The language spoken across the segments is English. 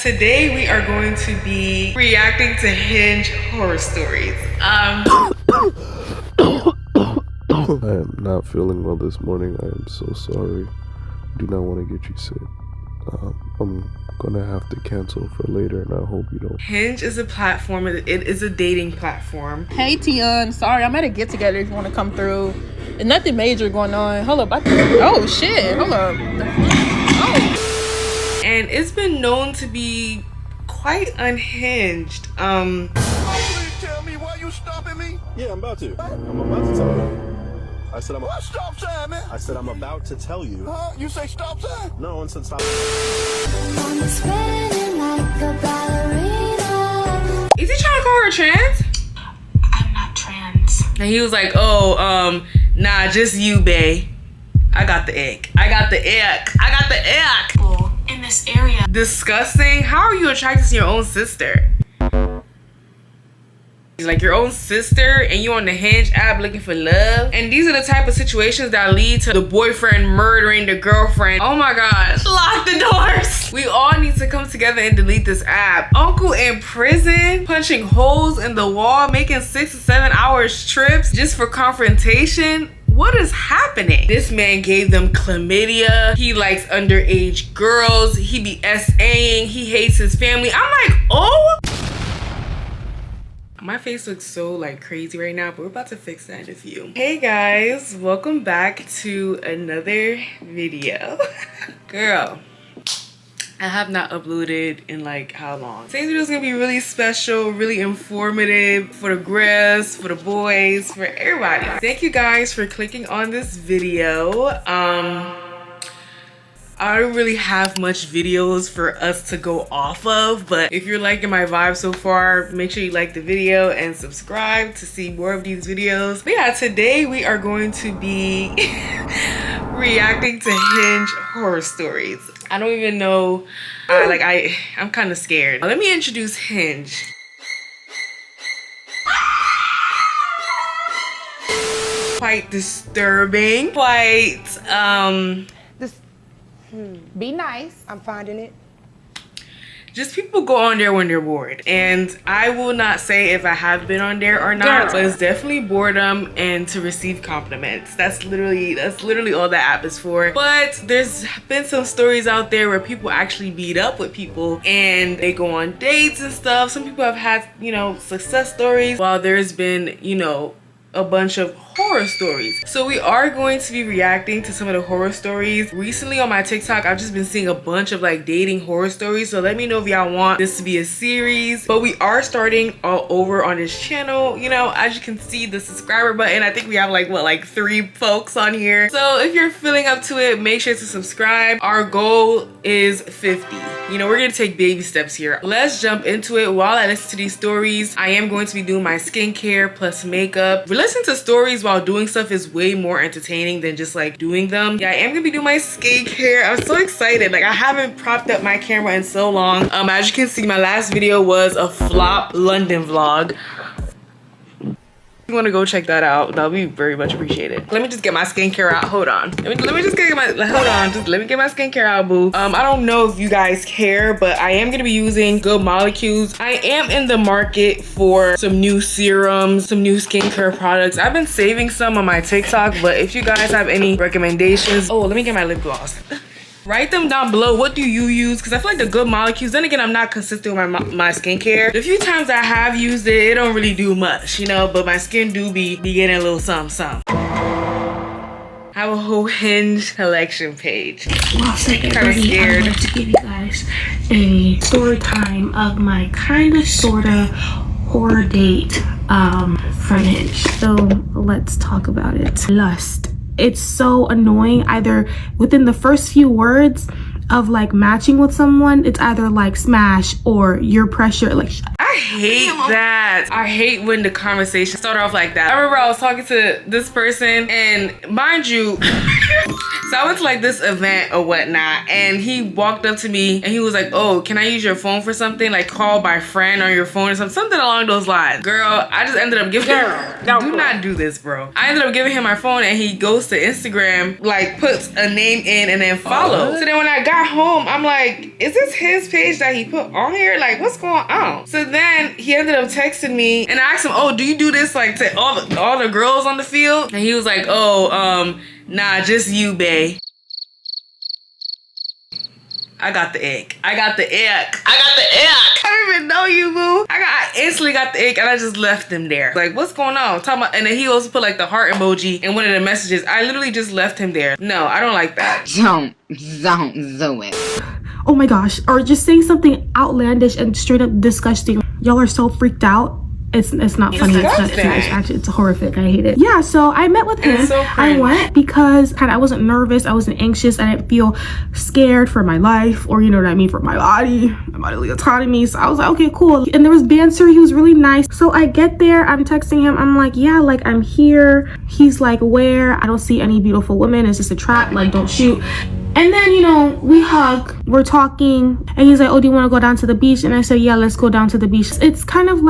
Today we are going to be reacting to Hinge horror stories. I am not feeling well this morning. I am so sorry. Do not want to get you sick. I'm gonna have to cancel for later, and I hope you don't. Hinge is a platform. It is a dating platform. Hey Tion, sorry, I'm at a get together if you want to come through. And nothing major going on. Hold up. Oh shit. Hold up. Oh. And it's been known to be quite unhinged. Please tell me why you stopping me? Yeah, I'm about to. I'm about to tell you. I said I'm. What stop sign, man? I said I'm about to tell you. Huh? You say stop sign? No one said stop. Is he trying to call her trans? I'm not trans. And he was like, oh, nah, just you, bae. I got the ick. I got the ick. I got the ick. Well, in this area. Disgusting. How are you attracted to your own sister? Like your own sister, and you on the Hinge app looking for love. And these are the type of situations that lead to the boyfriend murdering the girlfriend. Oh my gosh, lock the doors. We all need to come together and delete this app. Uncle in prison, punching holes in the wall, making 6 to 7 hour trips just for confrontation. What is happening? This man gave them chlamydia. He likes underage girls. He be SAing. He hates his family. I'm like, oh. My face looks so like crazy right now, but we're about to fix that in a few. Hey guys, welcome back to another video. Girl, I have not uploaded in like how long? Today's video is gonna be really special, really informative for the girls, for the boys, for everybody. Thank you guys for clicking on this video. I don't really have much videos for us to go off of, but if you're liking my vibe so far, make sure you like the video and subscribe to see more of these videos. But yeah, today we are going to be reacting to Hinge horror stories. I don't even know, I'm kind of scared. Let me introduce Hinge. Quite disturbing, quite, Be nice. I'm finding it. just people go on there when they're bored. And I will not say if I have been on there or not, but it's definitely boredom and to receive compliments. That's literally all that app is for. But there's been some stories out there where people actually meet up with people and they go on dates and stuff. Some people have had, you know, success stories, while there's been, you know, a bunch of horror stories. So we are going to be reacting to some of the horror stories. Recently on my TikTok, I've just been seeing a bunch of like dating horror stories. So let me know if y'all want this to be a series. But we are starting all over on this channel. You know, as you can see, the subscriber button, I think we have like, what, like 3 folks on here. So if you're feeling up to it, make sure to subscribe. Our goal is 50. You know, we're gonna take baby steps here. Let's jump into it. While I listen to these stories, I am going to be doing my skincare plus makeup. Listening to stories while doing stuff is way more entertaining than just like doing them. Yeah, I am gonna be doing my skincare. I'm so excited. Like, I haven't propped up my camera in so long. As you can see, my last video was a flop London vlog. If you want to go check that out, that'll be very much appreciated. Let me just get my skincare out. Hold on. Let me just get my, hold on. Just let me get my skincare out, boo. I don't know if you guys care, but I am gonna be using Good Molecules. I am in the market for some new serums, some new skincare products. I've been saving some on my TikTok, but if you guys have any recommendations, oh, let me get my lip gloss. Write them down below. What do you use? Because I feel like the Good Molecules, then again, I'm not consistent with my skincare. The few times I have used it, it don't really do much, you know, but my skin do be getting a little something. I have a whole Hinge collection page. Well, second, buddy, I wanted to give you guys a story time of my kinda sorta horror date from Hinge. So let's talk about it. Lust. It's so annoying. Either within the first few words of like matching with someone, it's either like smash or you're pressure. Like, I hate that. I hate when the conversation started off like that. I remember I was talking to this person, and mind you, So I went to like this event or whatnot, and he walked up to me and he was like, oh, can I use your phone for something? Like call my friend on your phone or something along those lines. Girl, I just ended up giving do not do this, bro. I ended up giving him my phone and he goes to Instagram, like puts a name in and then follow. So then when I got home, I'm like, is this his page that he put on here? Like, what's going on? So then he ended up texting me and I asked him, oh, do you do this like to all the girls on the field? And he was like, oh, nah, just you, bae. I got the ick. I don't even know you, boo. I instantly got the ick and I just left him there. Like, what's going on? And then he also put like the heart emoji in one of the messages. I literally just left him there. No, I don't like that. Don't do it. Oh my gosh, or just saying something outlandish and straight up disgusting. Y'all are so freaked out. It's not funny. It's horrific. I hate it. Yeah, so I met with him. So I went because I wasn't nervous. I wasn't anxious. I didn't feel scared for my life, or you know what I mean, for my body, my bodily autonomy. So I was like, okay, cool. And there was banter. He was really nice. So I get there. I'm texting him. I'm like, yeah, like I'm here. He's like, where? I don't see any beautiful women. It's just a trap. Like, don't shoot. And then, you know, we hug, we're talking, and he's like, oh, do you want to go down to the beach? And I said, yeah, let's go down to the beach. It's kind of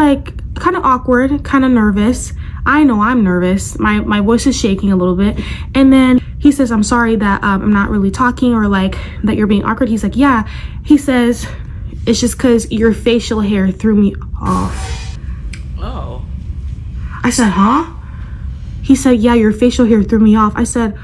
awkward, kind of nervous. I know I'm nervous. My voice is shaking a little bit. And then he says, I'm sorry that I'm not really talking, or like that you're being awkward. He's like, yeah. He says, it's just because your facial hair threw me off. Oh. I said, huh? He said, yeah, your facial hair threw me off. I said,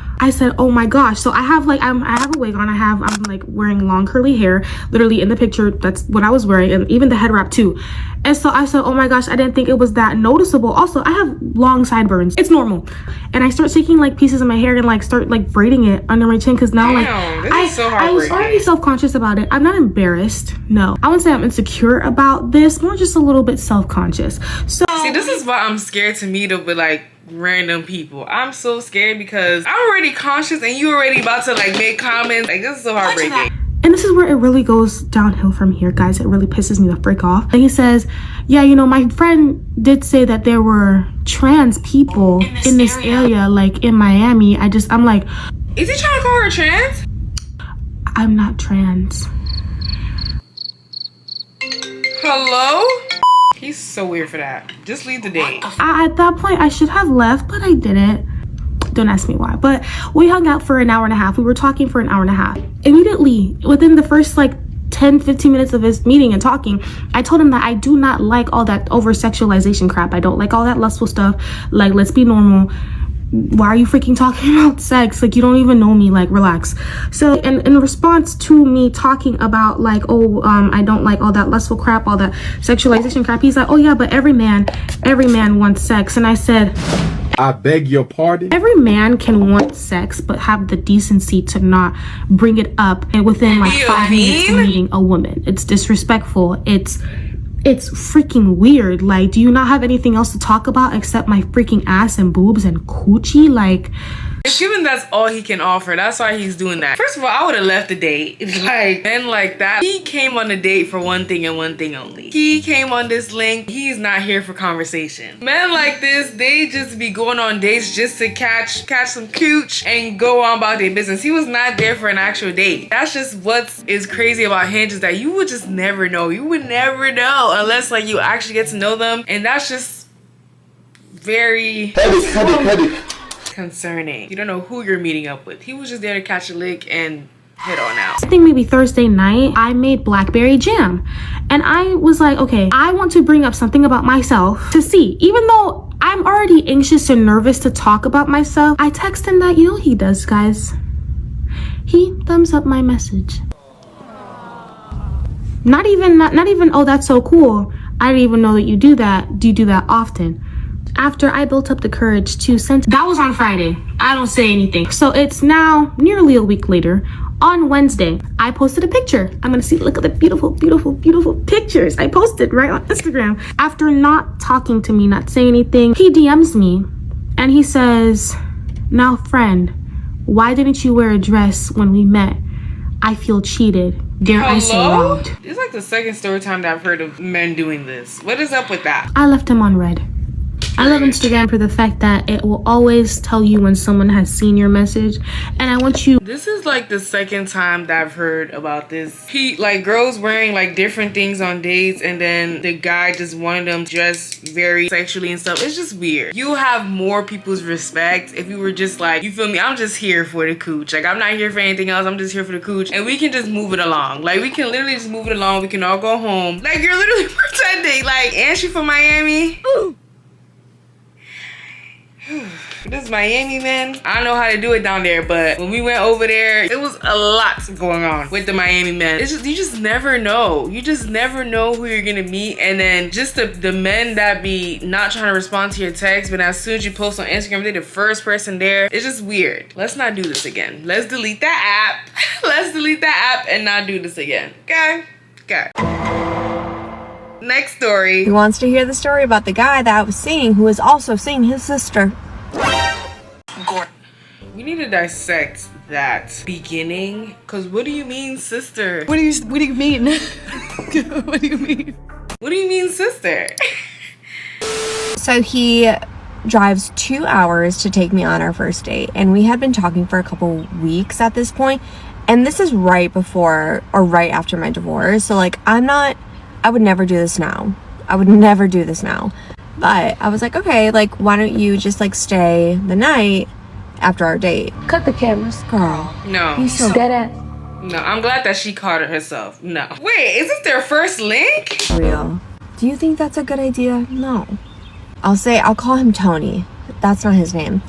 oh my gosh. So I have like, I have a wig on. I'm like wearing long curly hair. Literally in the picture, that's what I was wearing, and even the head wrap too. And so I said, oh my gosh, I didn't think it was that noticeable. Also, I have long sideburns. It's normal. And I start taking like pieces of my hair and like start like braiding it under my chin, because now I was already self-conscious about it. I'm not embarrassed. No, I wouldn't say I'm insecure about this, more just a little bit self-conscious. So see, this is why I'm scared to meet up with like random people. I'm so scared because I'm already conscious and you already about to like make comments. Like, this is so heartbreaking. And this is where it really goes downhill from here, guys. It really pisses me the frick off. And he says, yeah, you know, my friend did say that there were trans people in this area, like in Miami. I'm like, is he trying to call her trans? I'm not trans. Hello? He's so weird for that. Just leave the date. At that point, I should have left, but I didn't. Don't ask me why. But we hung out for an hour and a half. We were talking for an hour and a half. Immediately, within the first like 10-15 minutes of his meeting and talking, I told him that I do not like all that over-sexualization crap. I don't like all that lustful stuff. Like, let's be normal. Why are you freaking talking about sex? Like, you don't even know me. Like, relax. So in response to me talking about like, oh, I don't like all that lustful crap, all that sexualization crap, he's like, oh yeah, but every man wants sex. And I said, I beg your pardon? Every man can want sex, but have the decency to not bring it up and within like 5 minutes of meeting a woman. It's disrespectful. It's freaking weird. Like, do you not have anything else to talk about except my freaking ass and boobs and coochie? Like, it's given that's all he can offer. That's why he's doing that. First of all, I would have left the date. Like, men like that. He came on the date for one thing and one thing only. He came on this link. He's not here for conversation. Men like this, they just be going on dates just to catch some cooch and go on about their business. He was not there for an actual date. That's just what is crazy about Hinge, is that you would just never know. You would never know unless like you actually get to know them. And that's just very heavy. Concerning. You don't know who you're meeting up with. He was just there to catch a lick and head on out. I think maybe Thursday night, I made blackberry jam. And I was like, okay, I want to bring up something about myself to see. Even though I'm already anxious and nervous to talk about myself, I text him that, you know what he does, guys? He thumbs up my message. Not even, oh, that's so cool. I didn't even know that you do that. Do you do that often? After I built up the courage to send, that was on Friday. I don't say anything. So it's now nearly a week later. On Wednesday, I posted a picture. I'm gonna see, look at the beautiful, beautiful, beautiful pictures I posted right on Instagram. After not talking to me, not saying anything, he DMs me and he says, now friend, why didn't you wear a dress when we met? I feel cheated. Dare I say wronged. It's like the second story time that I've heard of men doing this. What is up with that? I left him on red. I love Instagram for the fact that it will always tell you when someone has seen your message, and I want you. This is like the second time that I've heard about this. Like girls wearing like different things on dates, and then the guy just wanted them dressed very sexually and stuff. It's just weird. You have more people's respect if you were just like, you feel me? I'm just here for the cooch. Like I'm not here for anything else. I'm just here for the cooch, and we can just move it along. Like we can literally just move it along. We can all go home. Like you're literally pretending. Like, and she from Miami. Ooh. This Miami, man, I don't know how to do it down there, but when we went over there, it was a lot going on with the Miami men. It's just, you just never know. You just never know who you're gonna meet. And then just the men that be not trying to respond to your text, but as soon as you post on Instagram, they're the first person there. It's just weird. Let's not do this again. Let's delete that app. Let's delete that app and not do this again. Okay? Okay. Next story. He wants to hear the story about the guy that I was seeing who was also seeing his sister. We need to dissect that beginning, because what do you mean, sister? What do you mean? What do you mean? What do you mean, sister? So he drives 2 hours to take me on our first date, and we had been talking for a couple weeks at this point, and this is right before or right after my divorce. So like I would never do this now. I would never do this now. But I was like, okay, like, why don't you just like stay the night after our date? Cut the cameras. Girl. No. You so Dead ass. No, I'm glad that she caught it herself. No. Wait, is this their first link? real. Do you think that's a good idea? No. I'll call him Tony. That's not his name.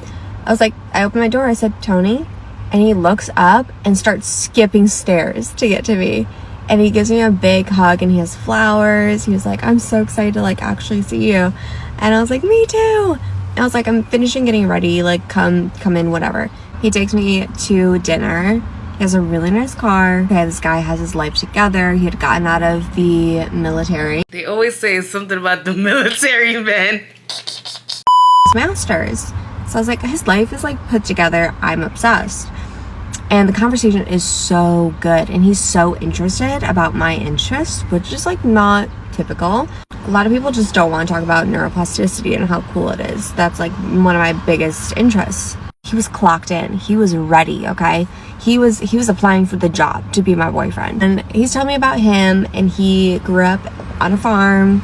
I was like, I opened my door, I said, Tony. And he looks up and starts skipping stairs to get to me. And he gives me a big hug and he has flowers. He was like, I'm so excited to like actually see you. And I was like, me too. And I was like, I'm finishing getting ready. Like, come in, whatever. He takes me to dinner. He has a really nice car. Okay, this guy has his life together. He had gotten out of the military. They always say something about the military, man. His master's. So I was like, his life is like put together. I'm obsessed. And the conversation is so good, and he's so interested about my interests, which is like not typical. A lot of people just don't want to talk about neuroplasticity and how cool it is. That's like one of my biggest interests. He was clocked in. He was ready, okay? He was applying for the job to be my boyfriend. And he's telling me about him, and he grew up on a farm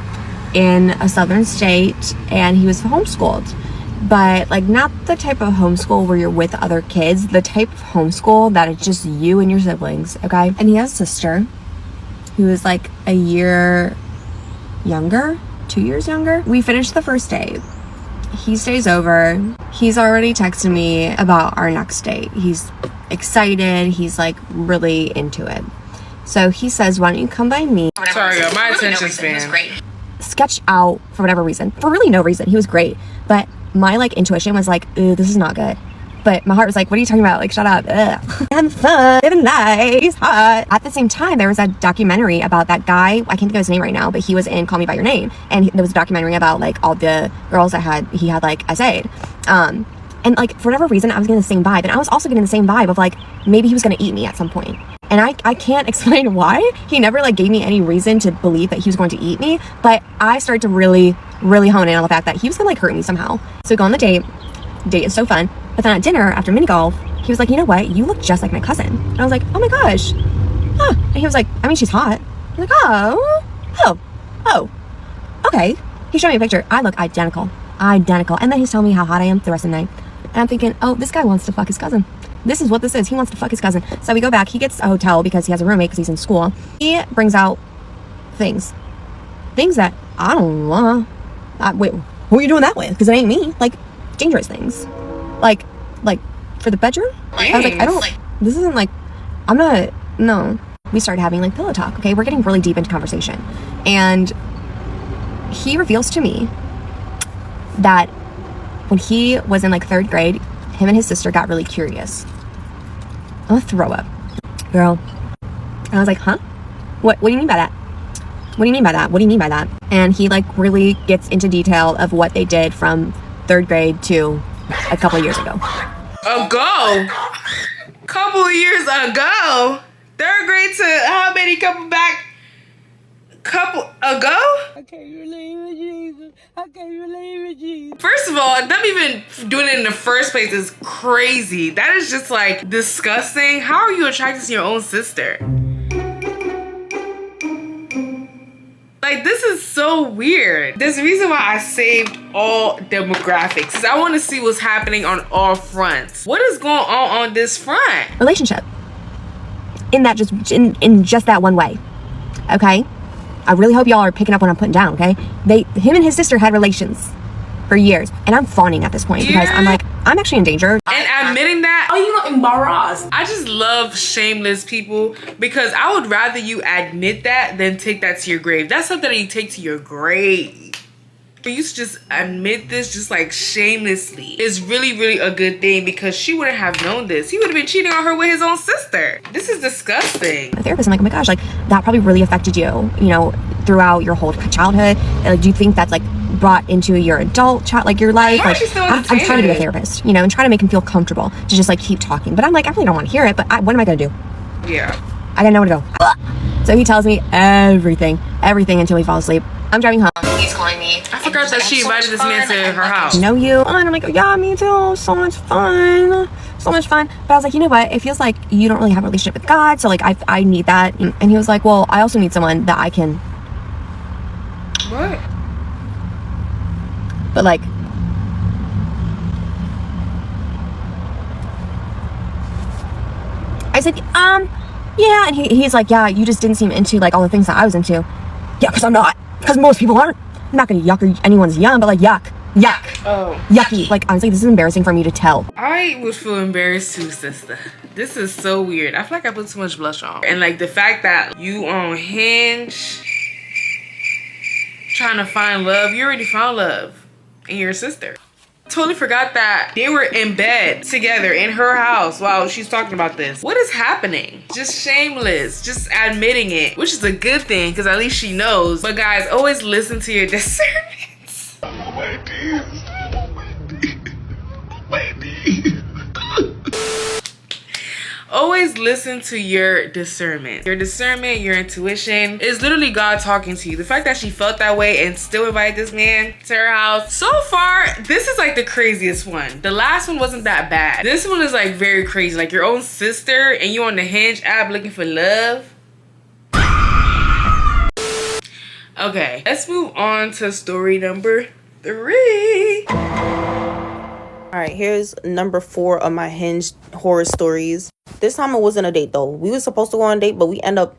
in a southern state, and he was homeschooled. But like not the type of homeschool where you're with other kids, the type of homeschool that it's just you and your siblings, okay? And he has a sister who is like a year younger, 2 years younger. We finished the first date. He stays over. He's already texted me about our next date. He's excited. He's like really into it. So he says, why don't you come by me? Sorry, girl, my attention span. Sketched out for whatever reason. For really no reason. He was great. But my like intuition was like, ooh, this is not good. But my heart was like, what are you talking about? Like, shut up. Ugh. Having fun, living life, hot. At the same time, there was a documentary about that guy. I can't think of his name right now, but he was in Call Me By Your Name. And there was a documentary about like all the girls that he had like essayed. And like for whatever reason, I was getting the same vibe. And I was also getting the same vibe of like, maybe he was gonna eat me at some point. And I can't explain why. He never like gave me any reason to believe that he was going to eat me. But I started to really, really hone in on the fact that he was gonna like hurt me somehow. So we go on the date. Date is so fun. But then at dinner, after mini golf, he was like, you know what? You look just like my cousin. And I was like, oh my gosh. Huh. And he was like, I mean, she's hot. I'm like, oh, okay. He showed me a picture. I look identical. And then he's telling me how hot I am the rest of the night. And I'm thinking, oh, this guy wants to fuck his cousin. This is what this is. He wants to fuck his cousin. So we go back. He gets a hotel because he has a roommate because he's in school. He brings out things that I don't want. Wait, who are you doing that with? Because it ain't me. Like, dangerous things. Like for the bedroom? I was like, this isn't like, I'm not, no. We started having like pillow talk, okay? We're getting really deep into conversation. And he reveals to me that when he was in like 3rd grade, him and his sister got really curious. I'm gonna throw up. Girl. And I was like, huh? What do you mean by that? What do you mean by that? What do you mean by that? And he like really gets into detail of what they did from 3rd grade to a couple years ago. Couple of years ago? 3rd grade to how many couple back? ago? I can't relate with Jesus. I can't relate with Jesus. First of all, them even doing it in the first place is crazy. That is just like disgusting. How are you attracted to your own sister? Like, this is so weird. There's a reason why I saved all demographics, because I want to see what's happening on all fronts. What is going on this front? Relationship. In that in just that one way. Okay? I really hope y'all are picking up what I'm putting down, okay? Him and his sister had relations for years, and I'm fawning at this point because I'm like, I'm actually in danger. And admitting that, Oh, you not embarrassed. I just love shameless people, because I would rather you admit that than take that to your grave. That's something that you take to your grave. For you to just admit this just like shamelessly is really, really a good thing, because she wouldn't have known this. He would have been cheating on her with his own sister. This is disgusting. The therapist, I'm like, oh my gosh, like that probably really affected you, you know, throughout your whole childhood. Like, do you think that's like brought into your adult like your life? Like, I'm trying to be a therapist, you know, and trying to make him feel comfortable to just like keep talking. But I'm like, I really don't want to hear it, but what am I gonna do? Yeah. I gotta know where to go. So he tells me everything until he falls asleep. I'm driving home. He's calling me. I forgot that she invited this man to her house. Know you? And I'm like, yeah, me too. So much fun. So much fun. But I was like, you know what? It feels like you don't really have a relationship with God. So like, I need that. And he was like, well, I also need someone that I can. What? But like, I said, yeah. And he's like, yeah, you just didn't seem into like all the things that I was into. Yeah, because I'm not. Because most people aren't. I'm not gonna yuck anyone's yum, but like yuck. Oh. Yucky. Like, honestly, this is embarrassing for me to tell. I would feel embarrassed too, sister. This is so weird. I feel like I put too much blush on. And like the fact that you on Hinge trying to find love, you already found love in your sister. Totally forgot that they were in bed together in her house while she's talking about this. What is happening? Just shameless, just admitting it, which is a good thing because at least she knows. But guys, always listen to your discernments. Always listen to your discernment. Your discernment, your intuition is literally God talking to you. The fact that she felt that way and still invited this man to her house. So far, this is like the craziest one. The last one wasn't that bad. This one is like very crazy. Like your own sister and you on the Hinge app looking for love. Okay, let's move on to story number 3. All right, here's number 4 of my Hinge horror stories. This time it wasn't a date though. We were supposed to go on a date, but we end up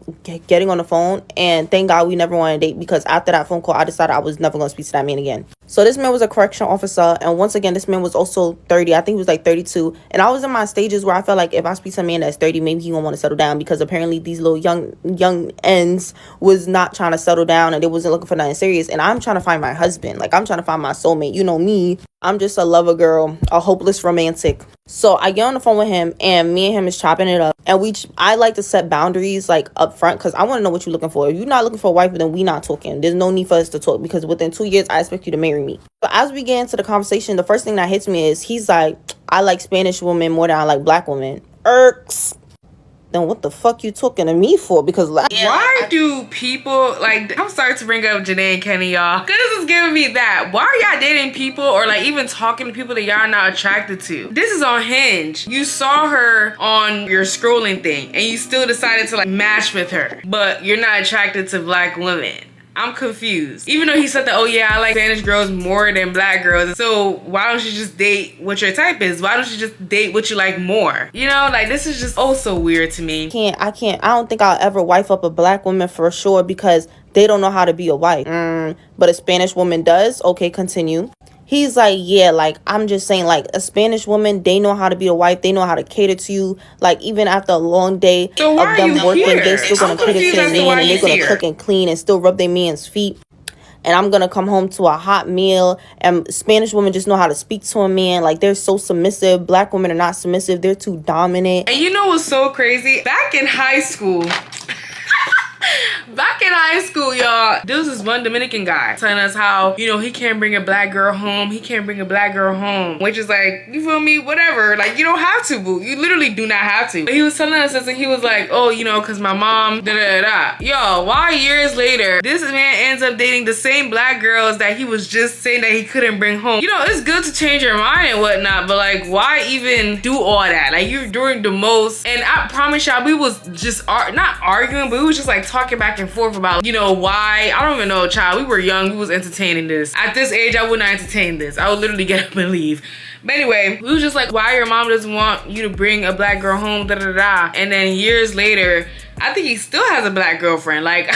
getting on the phone, and thank God we never went on a date, because after that phone call, I decided I was never going to speak to that man again. So this man was a correction officer, and once again, this man was also 30. I think he was like 32, and I was in my stages where I felt like if I speak to a man that's 30, maybe he won't want to settle down, because apparently these little young ends was not trying to settle down, and they wasn't looking for nothing serious. And I'm trying to find my husband. Like, I'm trying to find my soulmate. You know me. I'm just a lover girl, a hopeless romantic. So I get on the phone with him, and me and him is chopping it up. And I like to set boundaries like up front, because I want to know what you're looking for. If you're not looking for a wife, then we not talking. There's no need for us to talk, because within 2 years, I expect you to marry me. But as we get into the conversation, the first thing that hits me is he's like, I like Spanish women more than I like black women. Irks. Then what the fuck you talking to me for? Because why do people, like, I'm sorry to bring up Janae and Kenny, y'all, because this is giving me that. Why are y'all dating people or like even talking to people that y'all are not attracted to? This is on Hinge. You saw her on your scrolling thing and you still decided to like match with her, but you're not attracted to black women. I'm confused. Even though he said that, oh yeah, I like Spanish girls more than black girls. So why don't you just date what your type is? Why don't you just date what you like more? You know, like this is just so weird to me. I don't think I'll ever wife up a black woman for sure, because they don't know how to be a wife. But a Spanish woman does. Okay, continue. He's like, yeah, like, I'm just saying, like, a Spanish woman, they know how to be a wife. They know how to cater to you. Like, even after a long day of them working, they're still going to cater to their man, and they're going to cook and clean and still rub their man's feet. And I'm going to come home to a hot meal. And Spanish women just know how to speak to a man. Like, they're so submissive. Black women are not submissive. They're too dominant. And you know what's so crazy? Back in high school, Back in high school, y'all, there was this one Dominican guy telling us how, you know, he can't bring a black girl home. He can't bring a black girl home. Which is like, you feel me? Whatever. Like, you don't have to, boo. You literally do not have to. But he was telling us this and he was like, oh, you know, because my mom, da-da-da-da. Yo, why years later, this man ends up dating the same black girls that he was just saying that he couldn't bring home. You know, it's good to change your mind and whatnot, but like, why even do all that? Like, you're doing the most. And I promise y'all, we was just not arguing, but we was just like talking back and forth about, you know, why. I don't even know, child. We were young. We was entertaining this. At this age, I would not entertain this. I would literally get up and leave. But anyway, we was just like, why your mom doesn't want you to bring a black girl home, da-da-da. And then years later, I think he still has a black girlfriend. Like,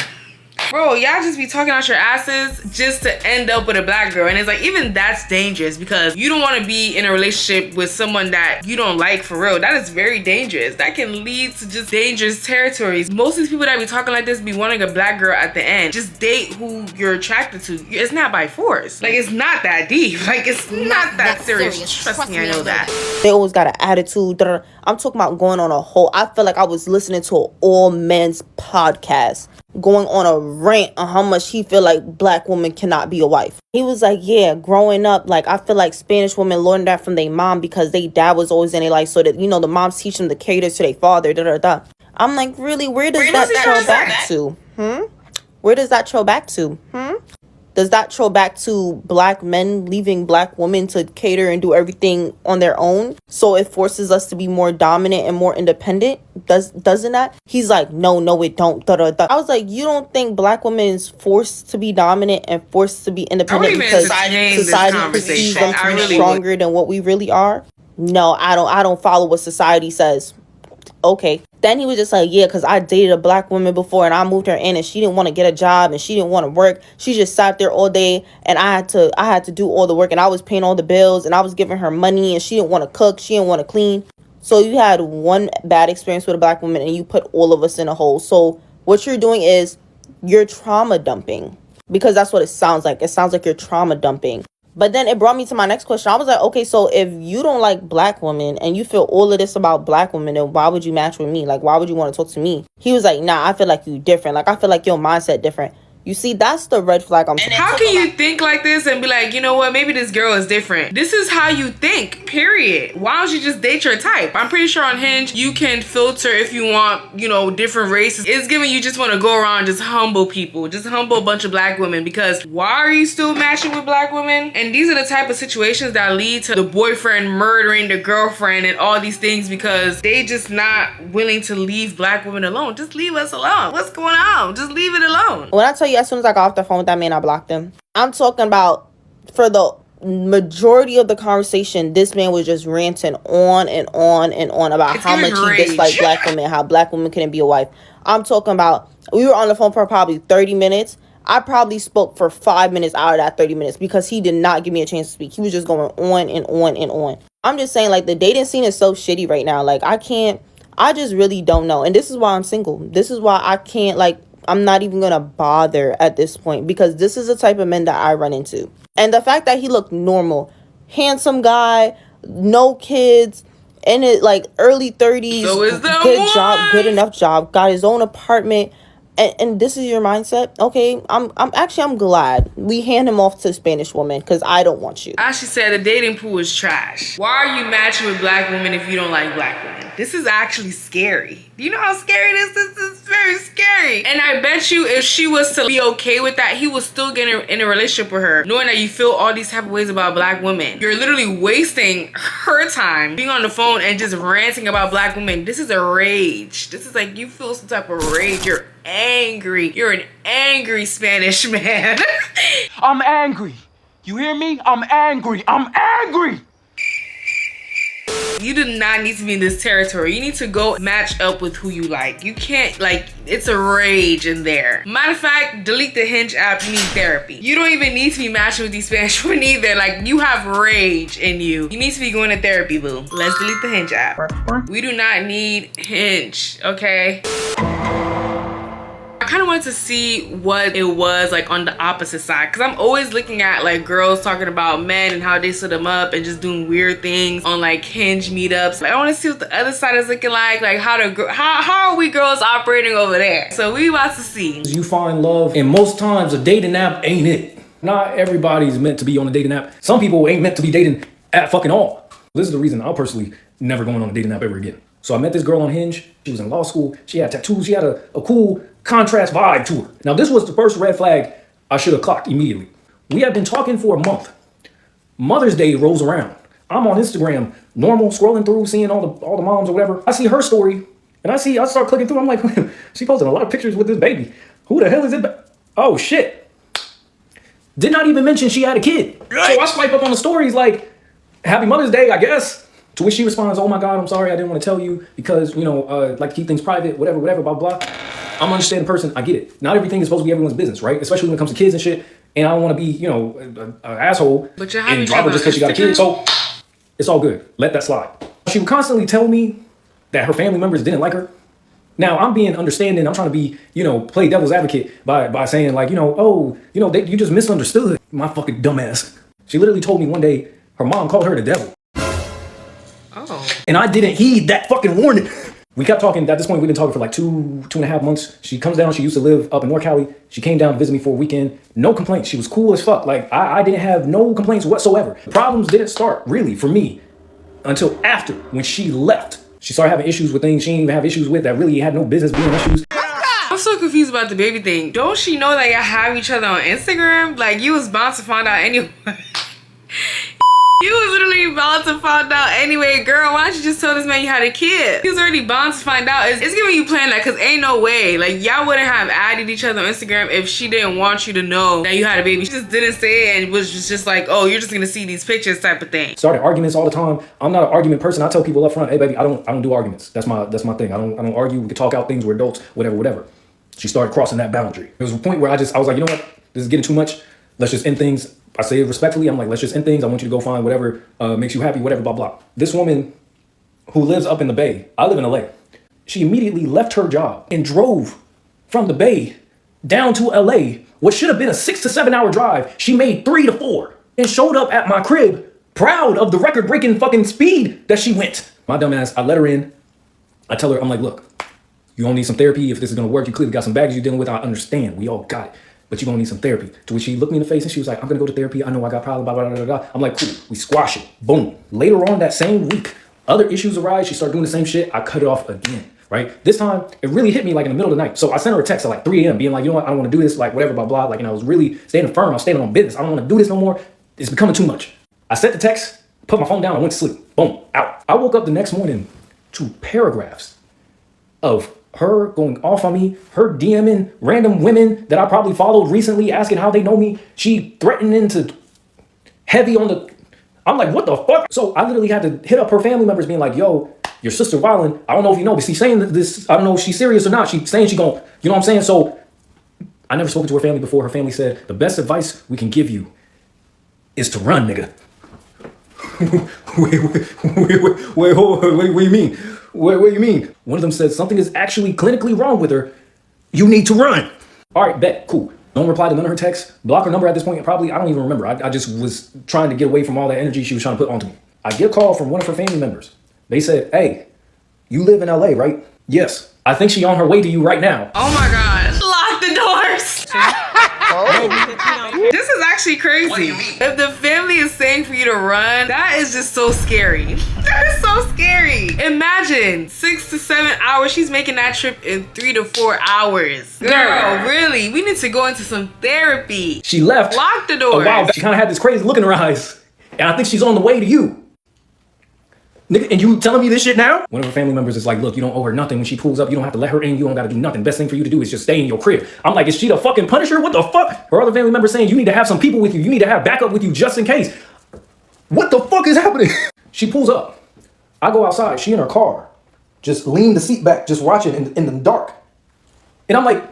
bro, y'all just be talking out your asses just to end up with a black girl. And it's like, even that's dangerous because you don't want to be in a relationship with someone that you don't like for real. That is very dangerous. That can lead to just dangerous territories. Most of these people that be talking like this be wanting a black girl at the end. Just date who you're attracted to. It's not by force. Like, it's not that deep. Like, it's not that serious. Trust me, I know that. They always got an attitude. I'm talking about going on a whole, I feel like I was listening to an all men's podcast, going on a rant on how much he feel like black women cannot be a wife. He was like, yeah, growing up, like, I feel like Spanish women learned that from their mom because they dad was always in their life, so that, you know, the moms teach them to cater to their father, da-da-da. I'm like, really, where does that trail back to? Where does that trail back to? Does that trail back to black men leaving black women to cater and do everything on their own? So it forces us to be more dominant and more independent? Doesn't that? He's like, no, it don't. Da-da-da. I was like, you don't think black women is forced to be dominant and forced to be independent because society perceives them to be stronger than what we really are? No, I don't follow what society says. Okay. Then he was just like, yeah, because I dated a black woman before and I moved her in and she didn't want to get a job and she didn't want to work. She just sat there all day and I had to do all the work and I was paying all the bills and I was giving her money and she didn't want to cook. She didn't want to clean. So you had one bad experience with a black woman and you put all of us in a hole. So what you're doing is you're trauma dumping, because that's what it sounds like. It sounds like you're trauma dumping. But then it brought me to my next question. I was like, okay, so if you don't like black women and you feel all of this about black women, then why would you match with me? Like, why would you want to talk to me? He was like, nah, I feel like you different. Like, I feel like your mindset different. You see, that's the red flag I'm talking about. How can you think like this and be like, you know what, maybe this girl is different? This is how you think, period. Why don't you just date your type? I'm pretty sure on Hinge, you can filter if you want, you know, different races. It's giving you just want to go around just humble people, just humble a bunch of black women, because why are you still matching with black women? And these are the type of situations that lead to the boyfriend murdering the girlfriend and all these things because they just not willing to leave black women alone. Just leave us alone. What's going on? Just leave it alone. When I tell you, as soon as I got off the phone with that man, I blocked him. I'm talking about for the majority of the conversation, this man was just ranting on and on and on about how much he disliked black women, how black women couldn't be a wife. I'm talking about, we were on the phone for probably 30 minutes. I probably spoke for 5 minutes out of that 30 minutes because he did not give me a chance to speak. He was just going on and on and on. I'm just saying, like, the dating scene is so shitty right now. Like, I just really don't know. And this is why I'm single. This is why I can't, like, I'm not even gonna bother at this point, because this is the type of men that I run into. And the fact that he looked normal, handsome guy, no kids, in it like early 30s, good job, good enough job, got his own apartment, and this is your mindset. Okay, I'm glad we hand him off to a Spanish woman, because I don't want you. As she said, the dating pool is trash. Why are you matching with black women if you don't like black women? This is actually scary. Do you know how scary this is? This is very scary. And I bet you if she was to be okay with that, he would still get in a relationship with her, knowing that you feel all these type of ways about black women. You're literally wasting her time being on the phone and just ranting about black women. This is a rage. This is like, you feel some type of rage. You're angry. You're an angry Spanish man. I'm angry. You hear me? I'm angry. I'm angry. You do not need to be in this territory. You need to go match up with who you like. You can't, like, it's a rage in there. Matter of fact, delete the Hinge app. You need therapy. You don't even need to be matching with these Spanish women either. Like, you have rage in you. You need to be going to therapy, boo. Let's delete the Hinge app. We do not need Hinge, okay? I kind of wanted to see what it was like on the opposite side, because I'm always looking at like girls talking about men and how they set them up and just doing weird things on like Hinge meetups. Like, I want to see what the other side is looking like how are we girls operating over there. So we about to see. You find love, and most times a dating app ain't it. Not everybody's meant to be on a dating app. Some people ain't meant to be dating at fucking all. This is the reason I'll personally never going on a dating app ever again. So I met this girl on Hinge. She was in law school. She had tattoos. She had a cool contrast vibe to her. Now this was the first red flag I should have clocked immediately. We had been talking for a month. Mother's Day rolls around. I'm on Instagram, normal, scrolling through, seeing all the moms or whatever. I see her story, and I start clicking through. I'm like, she posted a lot of pictures with this baby. Who the hell is it? Oh shit. Did not even mention she had a kid. So I swipe up on the stories like, happy Mother's Day, I guess. To which she responds, oh my God, I'm sorry, I didn't want to tell you because, you know, like to keep things private, whatever, blah, blah. I'm an understanding person, I get it. Not everything is supposed to be everyone's business, right? Especially when it comes to kids and shit. And I don't want to be, you know, an asshole but you're and drop her just because she got a kid. So it's all good. Let that slide. She would constantly tell me that her family members didn't like her. Now I'm being understanding. I'm trying to be, you know, play devil's advocate by saying like, you know, oh, you know, you just misunderstood my fucking dumbass. She literally told me one day her mom called her the devil. Oh. And I didn't heed that fucking warning. We kept talking. At this point, we've been talking for like two and a half months. She comes down. She used to live up in North Cali. She came down to visit me for a weekend. No complaints. She was cool as fuck. Like I didn't have no complaints whatsoever. Problems didn't start really for me until after when she left. She started having issues with things she didn't even have issues with that really had no business being issues. I'm so confused about the baby thing. Don't she know that y'all have each other on Instagram? Like, you was bound to find out anyway. You was literally bound to find out anyway. Girl, why don't you just tell this man you had a kid? He was already bound to find out. It's giving you planned that, because ain't no way. Like, y'all wouldn't have added each other on Instagram if she didn't want you to know that you had a baby. She just didn't say it and was just like, oh, you're just gonna see these pictures type of thing. Started arguments all the time. I'm not an argument person. I tell people up front, hey baby, I don't do arguments. That's my thing. I don't argue. We can talk out things. We're adults, whatever. She started crossing that boundary. There was a point where I was like, you know what? This is getting too much. Let's just end things. I say it respectfully. I'm like, let's just end things. I want you to go find whatever makes you happy, whatever, blah, blah. This woman who lives up in the Bay, I live in LA. She immediately left her job and drove from the Bay down to LA, what should have been a 6 to 7 hour drive. She made 3 to 4 and showed up at my crib proud of the record-breaking fucking speed that she went. My dumb ass, I let her in. I tell her, I'm like, look, you gonna need some therapy. If this is gonna work, you clearly got some baggage you're dealing with. I understand. We all got it. But you're gonna need some therapy. To which she looked me in the face and she was like, I'm gonna go to therapy. I know I got problems, blah, blah, blah, blah, blah. I'm like, cool, we squash it. Boom. Later on that same week, other issues arise. She started doing the same shit. I cut it off again, right? This time, it really hit me like in the middle of the night. So I sent her a text at like 3 a.m. being like, you know what, I don't wanna do this, like whatever, blah, blah. Like, and I was really standing firm. I was standing on business. I don't wanna do this no more. It's becoming too much. I sent the text, put my phone down, I went to sleep. Boom, out. I woke up the next morning to paragraphs of her going off on me, her DMing random women that I probably followed recently, asking how they know me. She threatening to heavy on the... I'm like, what the fuck? So I literally had to hit up her family members being like, yo, your sister wildin'. I don't know if you know, but she's saying this, I don't know if she's serious or not. She's saying she gon', you know what I'm saying? So I never spoken to her family before. Her family said, the best advice we can give you is to run, nigga. Wait, hold on. What do you mean? What do you mean? One of them said something is actually clinically wrong with her. You need to run. All right, bet, cool. Don't reply to none of her texts. Block her number at this point. Probably, I don't even remember. I just was trying to get away from all that energy she was trying to put onto me. I get a call from one of her family members. They said, hey, you live in LA, right? Yes. I think she on her way to you right now. Oh my God. Lock the doors. This is actually crazy. What do you mean? If the family is saying for you to run, that is just so scary. That is so scary. Imagine 6 to 7 hours. She's making that trip in 3 to 4 hours. Girl, really? We need to go into some therapy. She left. Lock the doors. Wow, she kind of had this crazy look in her eyes. And I think she's on the way to you. Nigga, and you telling me this shit now? One of her family members is like, look, you don't owe her nothing. When she pulls up, you don't have to let her in. You don't got to do nothing. Best thing for you to do is just stay in your crib. I'm like, is she the fucking Punisher? What the fuck? Her other family member saying you need to have some people with you. You need to have backup with you just in case. What the fuck is happening? She pulls up. I go outside. She in her car. Just lean the seat back, just watching in the dark. And I'm like,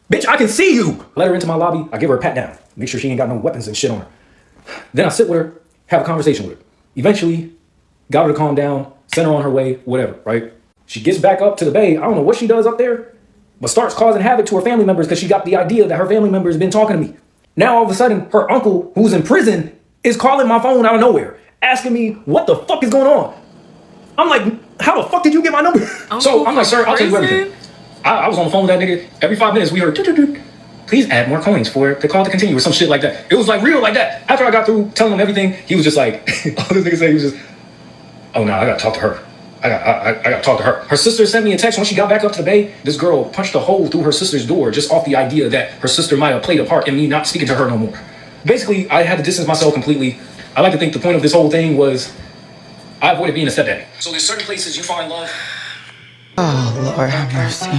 bitch, I can see you. Let her into my lobby. I give her a pat down. Make sure she ain't got no weapons and shit on her. Then I sit with her, have a conversation with her. Eventually, got her to calm down, sent her on her way, whatever, right? She gets back up to the Bay. I don't know what she does up there. but starts causing havoc to her family members because she got the idea that her family members have been talking to me. Now all of a sudden, her uncle, who's in prison, is calling my phone out of nowhere, asking me what the fuck is going on. I'm like, how the fuck did you get my number? So I'm like, sir, I'll tell you everything. I was on the phone with that nigga. Every 5 minutes we heard, please add more coins for the call to continue or some shit like that. It was like real like that. After I got through telling him everything, he was just like, all this nigga said, he was just, oh no, I gotta talk to her. I gotta talk to her. Her sister sent me a text when she got back up to the bay. This girl punched a hole through her sister's door just off the idea that her sister might have played a part in me not speaking to her no more. Basically, I had to distance myself completely. I like to think the point of this whole thing was I avoided being a stepdaddy. So there's certain places you find love. Oh, Lord have mercy.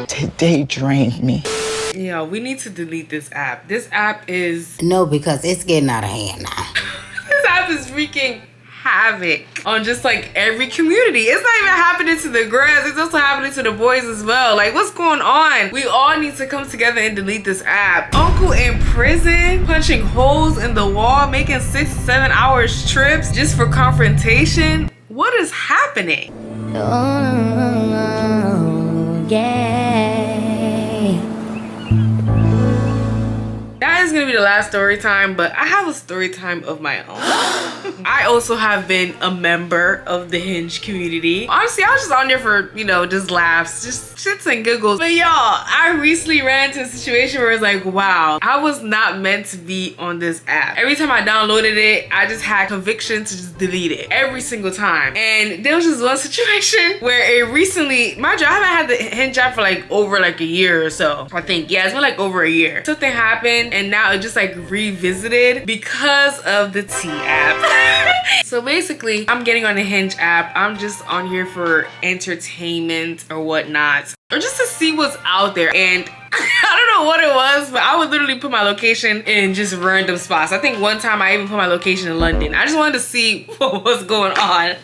Today drained me. Yeah, we need to delete this app. This app is... No, because it's getting out of hand now. This app is wreaking havoc on just like every community. It's not even happening to the girls, it's also happening to the boys as well. Like, what's going on? We all need to come together and delete this app. Uncle in prison, punching holes in the wall, making 6 to 7 hour trips just for confrontation. What is happening? Oh, yeah. That is gonna be the last story time, but I have a story time of my own. I also have been a member of the Hinge community. Honestly, I was just on there for, you know, just laughs, just shits and giggles. But y'all, I recently ran into a situation where it's like, wow, I was not meant to be on this app. Every time I downloaded it, I just had conviction to just delete it every single time. And there was just one situation where it recently, mind you, I haven't had the Hinge app for like over like a year or so. I think, yeah, it's been like over a year. Something happened and now it just like revisited because of the T app. So basically, I'm getting on the Hinge app. I'm just on here for entertainment or whatnot, or just to see what's out there. And I don't know what it was, but I would literally put my location in just random spots. I think one time I even put my location in London. I just wanted to see what was going on.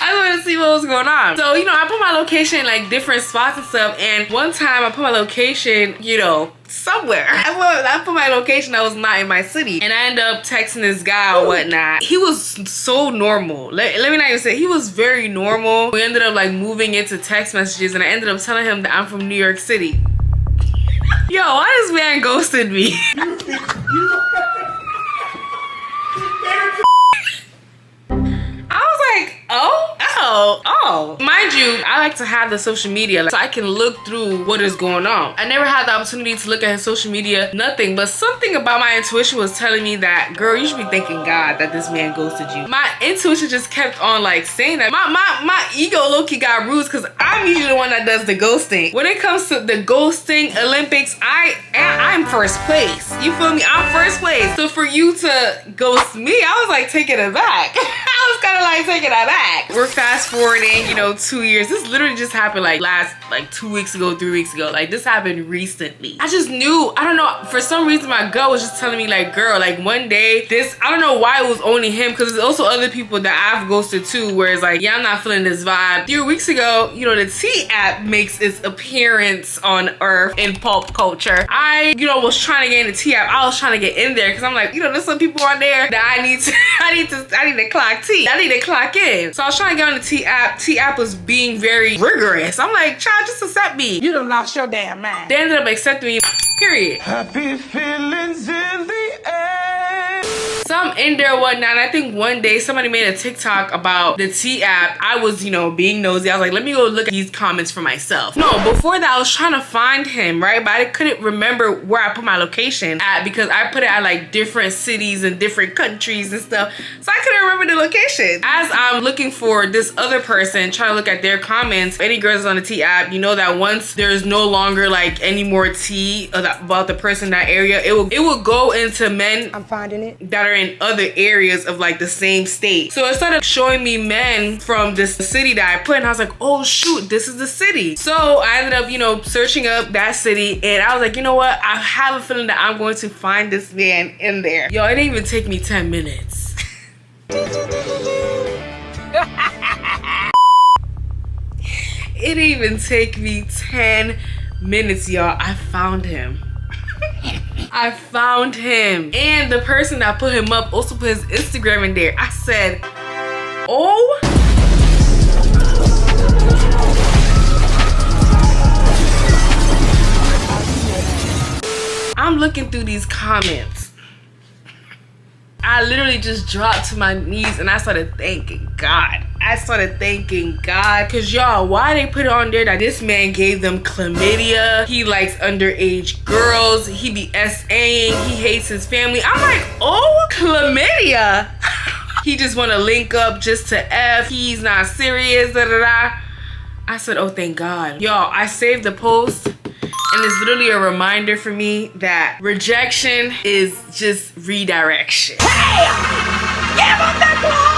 I wanted to see what was going on. So, you know, I put my location in like different spots and stuff. And one time I put my location, you know, somewhere. I put my location that was not in my city. And I ended up texting this guy or whatnot. He was so normal. Let me not even say, he was very normal. We ended up like moving into text messages and I ended up telling him that I'm from New York City. Yo, why this man ghosted me? I was like, oh. Mind you, I like to have the social media so I can look through what is going on. I never had the opportunity to look at his social media, nothing, but something about my intuition was telling me that, girl, you should be thanking God that this man ghosted you. My intuition just kept on like saying that. My ego low-key got bruised because I'm usually the one that does the ghosting. When it comes to the ghosting Olympics, I'm first place. You feel me? I'm first place. So for you to ghost me, I was like taking it back. I was kind of like taking it back. We're fast forwarding, you know, 2 years. This literally just happened like 2 weeks ago, 3 weeks ago. Like this happened recently. I just knew, I don't know, for some reason my gut was just telling me like, girl, like one day this, I don't know why it was only him, because there's also other people that I've ghosted too, where it's like, yeah, I'm not feeling this vibe. 3 weeks ago, you know, the T app makes its appearance on Earth in pop culture. I, you know, was trying to get in the T app. I was trying to get in there because I'm like, you know, there's some people on there that I need to clock T. I need to clock in. So I was trying to get on the T app. T app was being very rigorous. I'm like, child, just accept me. You done lost your damn mind. They ended up accepting me, period. Happy feelings in the air. So I'm in there or whatnot. I think one day somebody made a TikTok about the T app. I was, you know, being nosy. I was like, let me go look at these comments for myself. No, before that, I was trying to find him, right? But I couldn't remember where I put my location at because I put it at like different cities and different countries and stuff. So I couldn't remember the location. As I'm looking for this other person, trying to look at their comments, any girls on the T app, you know that once there's no longer like any more tea about the person in that area, it will go into men, I'm finding it, that are in other areas of like the same state. So it started showing me men from this city that I put, and I was like, oh shoot, this is the city. So I ended up, you know, searching up that city, and I was like, you know what, I have a feeling that I'm going to find this man in there. Yo, it didn't even take me 10 minutes. It didn't even take me 10 minutes, y'all. I found him. I found him. And the person that put him up also put his Instagram in there. I said, oh. I'm looking through these comments. I literally just dropped to my knees and I started thanking God. I started thanking God. Cause y'all, why they put it on there that this man gave them chlamydia? He likes underage girls. He be SAing. He hates his family. I'm like, oh, chlamydia. He just wanna link up just to F. He's not serious, da da da. I said, oh, thank God. Y'all, I saved the post. And it's literally a reminder for me that rejection is just redirection. Hey! Give him the glory!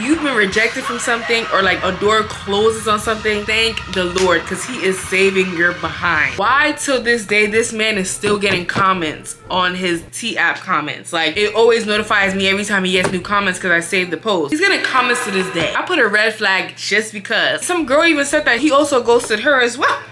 You've been rejected from something, or like a door closes on something, thank the Lord, because he is saving your behind. Why till this day this man is still getting comments on his T-app comments? Like, it always notifies me every time he gets new comments because I saved the post. He's getting comments to this day. I put a red flag just because. Some girl even said that he also ghosted her as well.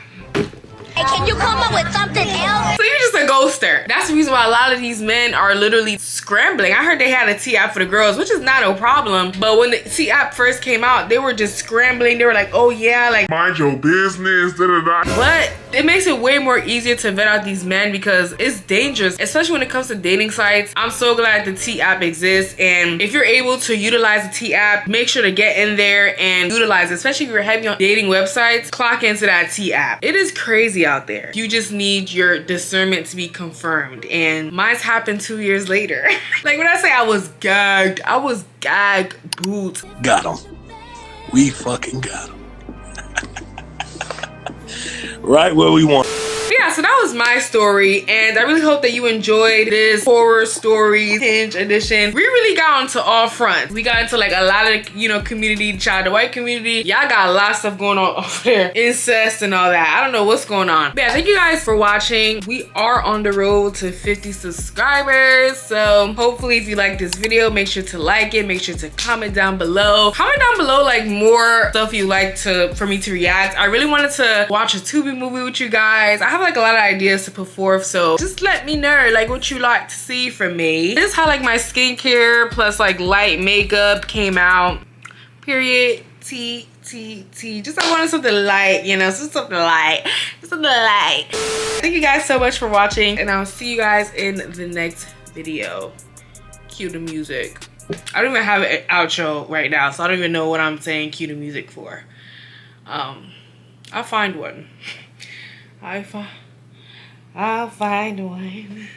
Hey, can you come up with something else? So you're just a ghoster. That's the reason why a lot of these men are literally scrambling. I heard they had a T-app for the girls, which is not a problem. But when the T-app first came out, they were just scrambling. They were like, oh yeah, like, mind your business, da da da. But it makes it way more easier to vet out these men because it's dangerous, especially when it comes to dating sites. I'm so glad the T-app exists. And if you're able to utilize the T-app, make sure to get in there and utilize it. Especially if you're heavy on dating websites, clock into that T-app. It is crazy out there. You just need your discernment to be confirmed, and mine's happened 2 years later. Like when I say I was gagged boots. Got him. We fucking got him. Right where we want. Yeah, so that was my story, and I really hope that you enjoyed this horror stories Hinge edition. We really got onto all fronts. We got into like a lot of, you know, community, child the white community. Y'all got a lot of stuff going on over there. Incest and all that. I don't know what's going on. But yeah, thank you guys for watching. We are on the road to 50 subscribers. So hopefully if you like this video, make sure to like it. Make sure to comment down below. Comment down below like more stuff you like for me to react. I really wanted to watch a DUPE movie with you guys. I have like a lot of ideas to put forth, so just let me know like what you like to see from me. This is how like my skincare plus like light makeup came out. Period. Just I wanted something light, you know, just something light. Thank you guys so much for watching, and I'll see you guys in the next video. Cue the music. I don't even have an outro right now, so I don't even know what I'm saying cue the music for. I'll find one. I'll find one.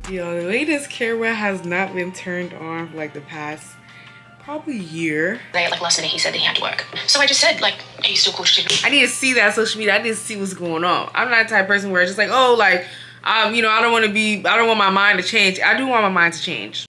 Yo, the way this camera has not been turned on for like the past probably year. Like last minute he said that he had to work. So I just said like, hey, you still cool shit. I need to see that social media. I need to see what's going on. I'm not the type of person where it's just like, oh, like, you know, I don't want my mind to change. I do want my mind to change.